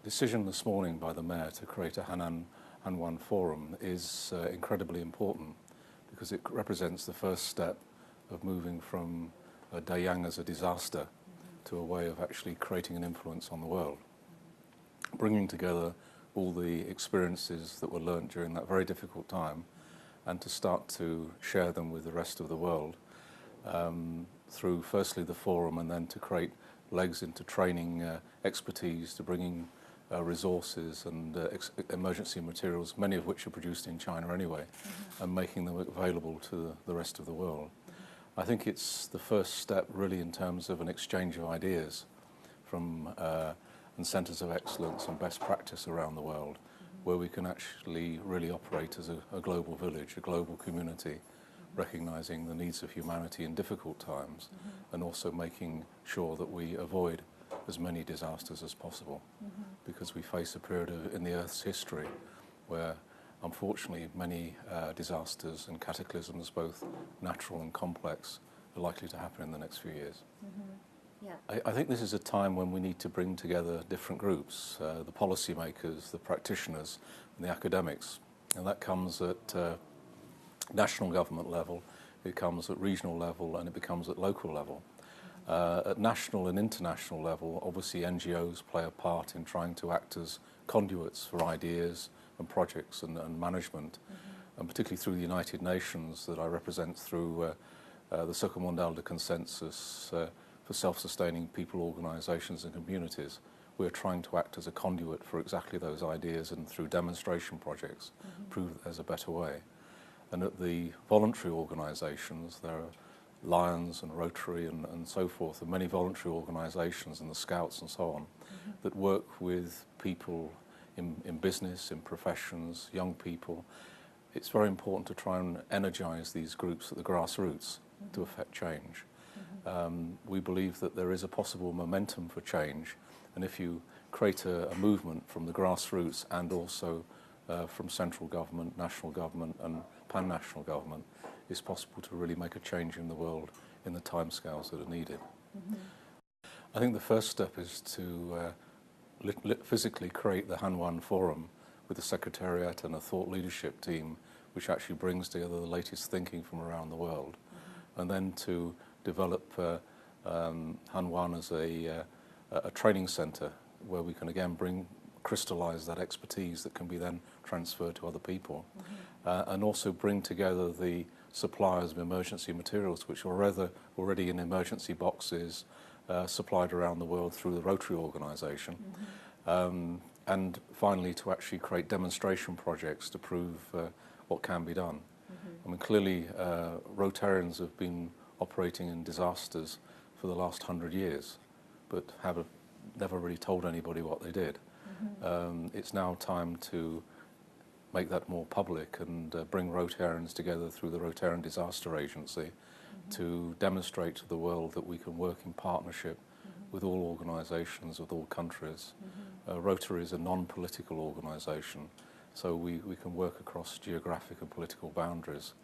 decision this morning by the Mayor to create a Hanwan Forum is incredibly important because it represents the first step of moving from Dayang as a disaster to a way of actually creating an influence on the world, bringing together all the experiences that were learnt during that very difficult time and to start to share them with the rest of the world through firstly the forum and then to create legs into training expertise, to bringing resources and emergency materials, many of which are produced in China anyway, and making them available to the rest of the world. I think it's the first step really in terms of an exchange of ideas from and centres of excellence and best practice around the world, where we can actually really operate as a global village, a global community, recognising the needs of humanity in difficult times and also making sure that we avoid as many disasters as possible, because we face a period in the Earth's history where unfortunately many disasters and cataclysms, both natural and complex, are likely to happen in the next few years. Yeah. I think this is a time when we need to bring together different groups, the policymakers, the practitioners and the academics, and that comes at national government level, it comes at regional level and it becomes at local level. At national and international level, obviously NGOs play a part in trying to act as conduits for ideas and projects and management, and particularly through the United Nations that I represent through the Circle Mondial de Consensus for self-sustaining people, organisations and communities. We're trying to act as a conduit for exactly those ideas and through demonstration projects, prove that there's a better way. And at the voluntary organisations, there are Lions and Rotary and so forth, and many voluntary organisations and the Scouts and so on, that work with people in business, in professions, young people. It's very important to try and energise these groups at the grassroots to affect change. We believe that there is a possible momentum for change, and if you create a movement from the grassroots and also from central government, national government and pan-national government, it's possible to really make a change in the world in the timescales that are needed. I think the first step is to physically create the Hanwan Forum with a secretariat and a thought leadership team which actually brings together the latest thinking from around the world, and then to develop Hanwan as a training centre where we can again crystallise that expertise that can be then transferred to other people, and also bring together the suppliers of emergency materials which are already in emergency boxes supplied around the world through the Rotary organisation, and finally to actually create demonstration projects to prove what can be done. I mean, clearly Rotarians have been operating in disasters for the last 100 years, but have never really told anybody what they did. It's now time to make that more public and bring Rotarians together through the Rotarian Disaster Agency to demonstrate to the world that we can work in partnership with all organisations, with all countries. Rotary is a non-political organisation, so we can work across geographic and political boundaries